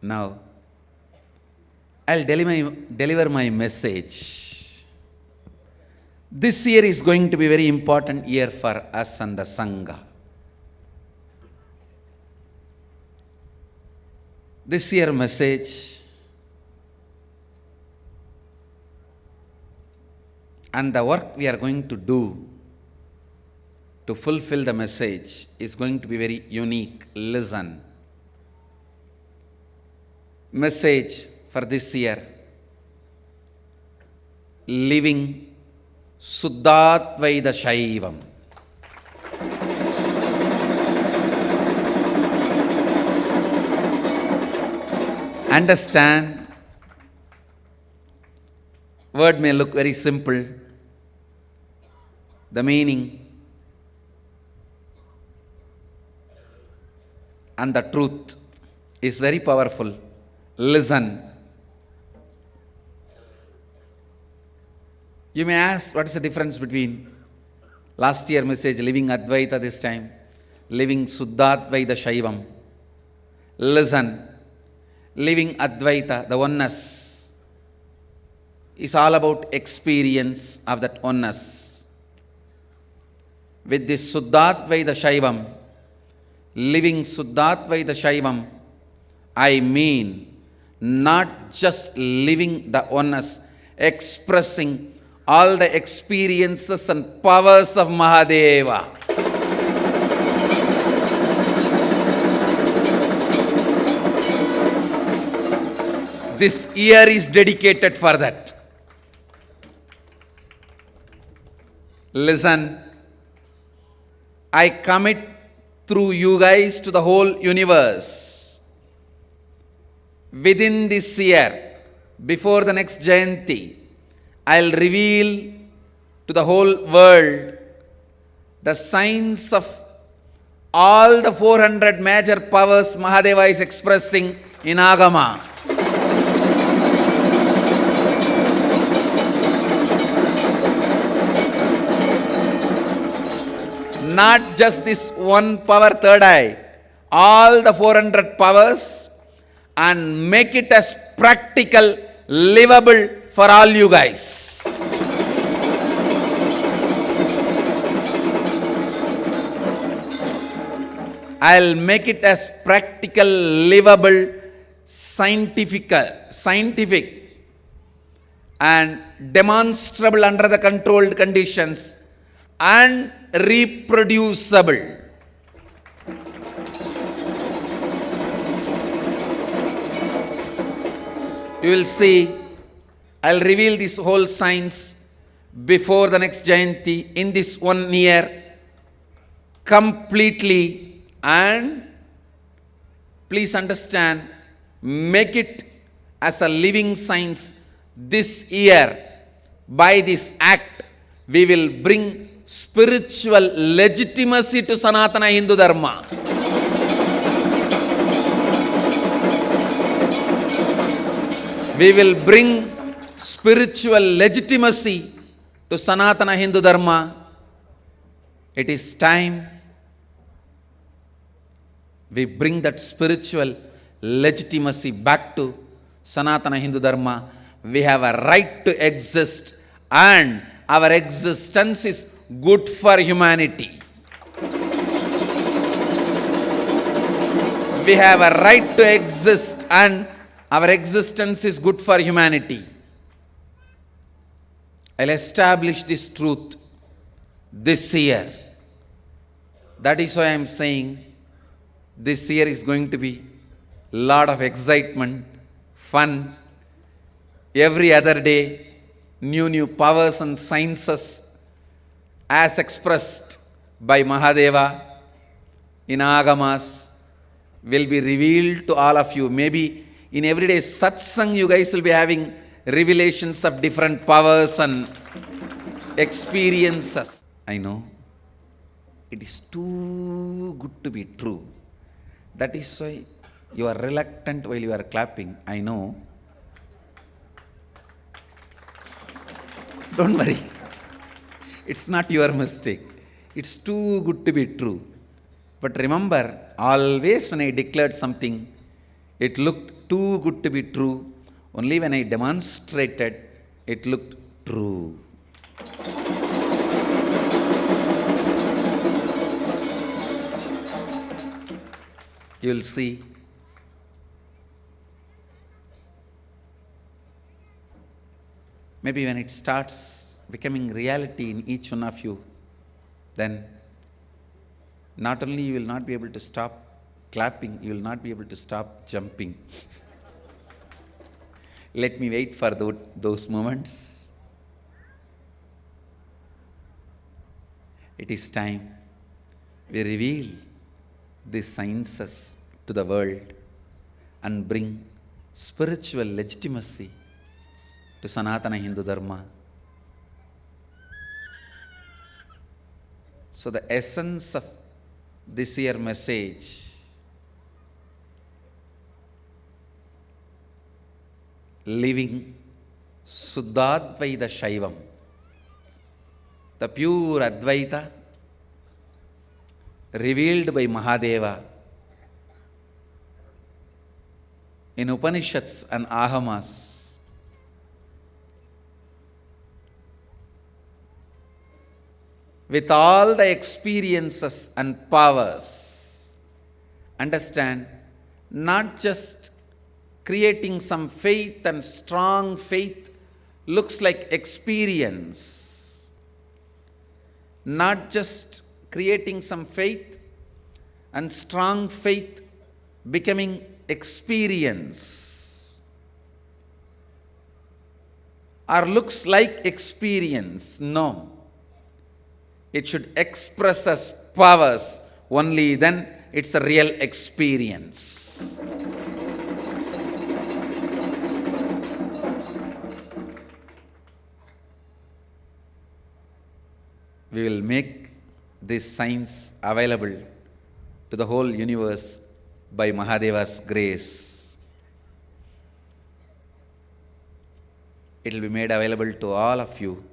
Now, I'll deliver my message. This year is going to be a very important year for us and the Sangha. This year message and the work we are going to do to fulfill the message is going to be very unique. Listen. Message for this year: living Suddhatvaita Shaivam. Understand, word may look very simple. The meaning and the truth is very powerful. Listen. You may ask, what is the difference between last year message, living Advaita, this time living Suddhatvaita Shaivam? Listen. Living Advaita, the oneness, is all about experience of that oneness. With this Suddhatvaita Shaivam, living Suddhatvaita Shaivam, I mean not just living the oneness, expressing all the experiences and powers of Mahadeva. This year is dedicated for that. Listen, I commit through you guys to the whole universe. Within this year, before the next Jayanti, I'll reveal to the whole world the signs of all the 400 major powers Mahadeva is expressing in Agama. Not just this one power, third eye, all the 400 powers, and make it as practical, livable for all you guys. I'll make it as practical, livable, scientific and demonstrable under the controlled conditions, and reproducible. You will see, I'll reveal this whole science before the next Jayanti in this 1 year completely, and please understand, make it as a living science. This year, by this act, we will bring spiritual legitimacy to Sanatana Hindu Dharma. We will bring spiritual legitimacy to Sanatana Hindu Dharma. It is time we bring that spiritual legitimacy back to Sanatana Hindu Dharma. We have a right to exist, and our existence is good for humanity. We have a right to exist, and our existence is good for humanity. I'll establish this truth this year. That is why I am saying this year is going to be a lot of excitement, fun. Every other day, new powers and sciences as expressed by Mahadeva in Agamas will be revealed to all of you. Maybe in everyday satsang you guys will be having revelations of different powers and experiences. I know it is too good to be true. That is why you are reluctant while you are clapping. I know. Don't worry. It's not your mistake. It's too good to be true. But remember, always when I declared something, It looked too good to be true. Only when I demonstrated, it looked true. You will see. Maybe when it starts becoming reality in each one of you, then not only you will not be able to stop clapping, you will not be able to stop jumping. Let me wait for those moments. It is time we reveal these sciences to the world and bring spiritual legitimacy to Sanatana Hindu Dharma. So the essence of this year's message, living Suddhadvaita Shaivam, the pure Advaita revealed by Mahadeva in Upanishads and Agamas, with all the experiences and powers. Understand, not just creating some faith, and strong faith looks like experience. Not just creating some faith and strong faith becoming experience, or looks like experience. No. It should express as powers. Only then it's a real experience. We will make this science available to the whole universe by Mahadeva's grace. It will be made available to all of you,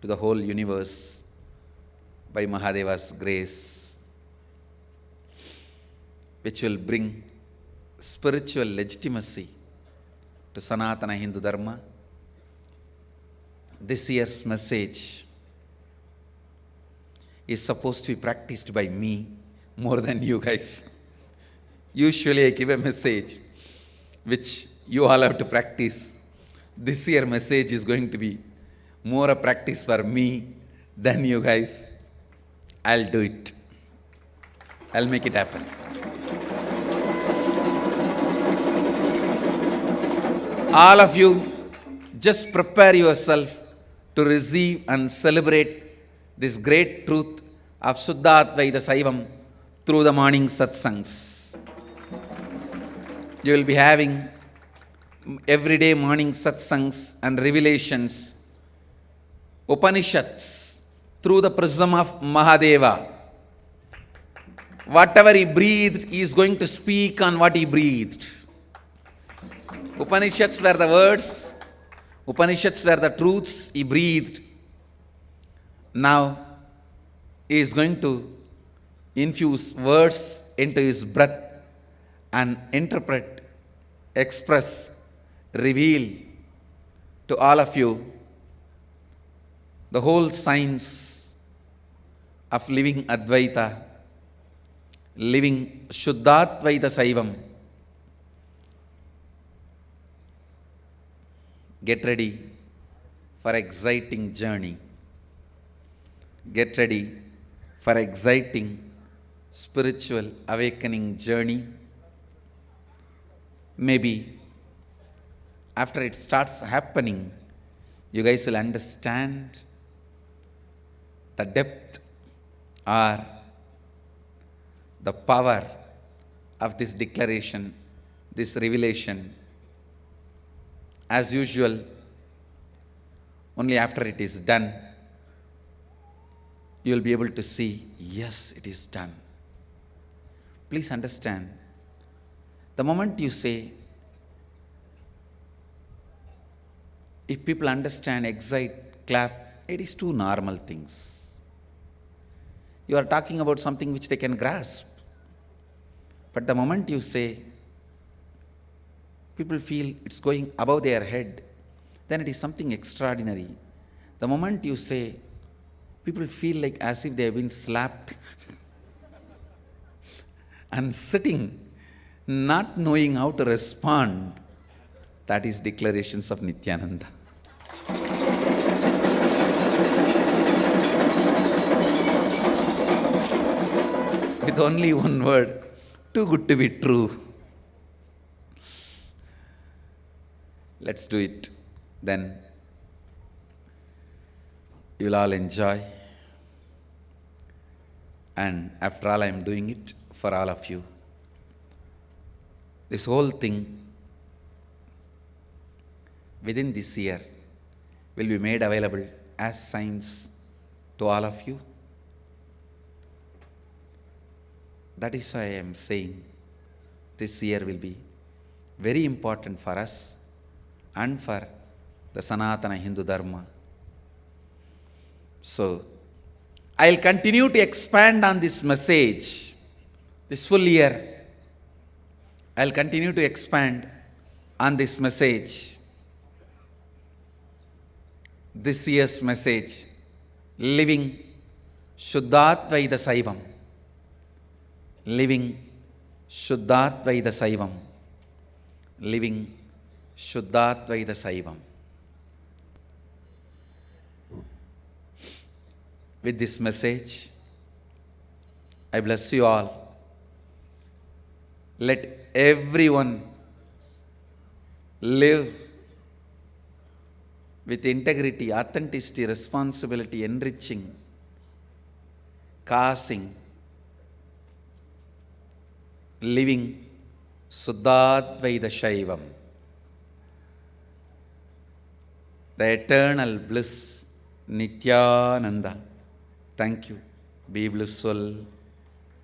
to the whole universe, by Mahadeva's grace, which will bring spiritual legitimacy to Sanatana Hindu Dharma. This year's message is supposed to be practiced by me more than you guys. Usually I give a message which you all have to practice. This year's message is going to be more a practice for me than you guys. I'll do it. I'll make it happen. All of you, just prepare yourself to receive and celebrate this great truth of Suddhadvaita Saivam through the morning satsangs. You will be having everyday morning satsangs and revelations, Upanishads, through the prism of Mahadeva. Whatever he breathed, he is going to speak on what he breathed. Upanishads were the words, Upanishads were the truths he breathed. Now, he is going to infuse words into his breath and interpret, express, reveal to all of you the whole science of living Advaita, living Shuddhadvaita Saivam. Get ready for exciting journey. Get ready for exciting spiritual awakening journey. Maybe after it starts happening, you guys will understand the depth or the power of this declaration, this revelation. As usual, only after it is done, you will be able to see, yes, it is done. Please understand, the moment you say, if people understand, excite, clap, it is two normal things. You are talking about something which they can grasp. But the moment you say, people feel it's going above their head, then it is something extraordinary. The moment you say, people feel like as if they have been slapped and sitting, not knowing how to respond. That is declarations of Nityananda. With only one word, too good to be true. Let's do it. Then you will all enjoy. And after all, I am doing it for all of you. This whole thing within this year will be made available as science to all of you. That is why I am saying this year will be very important for us and for the Sanatana Hindu Dharma. So, I'll continue to expand on this message this full year. I'll continue to expand on this message. This year's message, living Shuddhatvaida Saivam. Living Shuddhatvaida Saivam. Living Shuddhatvaida Saivam. With this message, I bless you all. Let everyone live with integrity, authenticity, responsibility, enriching, causing, living Shuddhatvaida Shaivam. The eternal bliss, Nityananda. Thank you. Be blissful.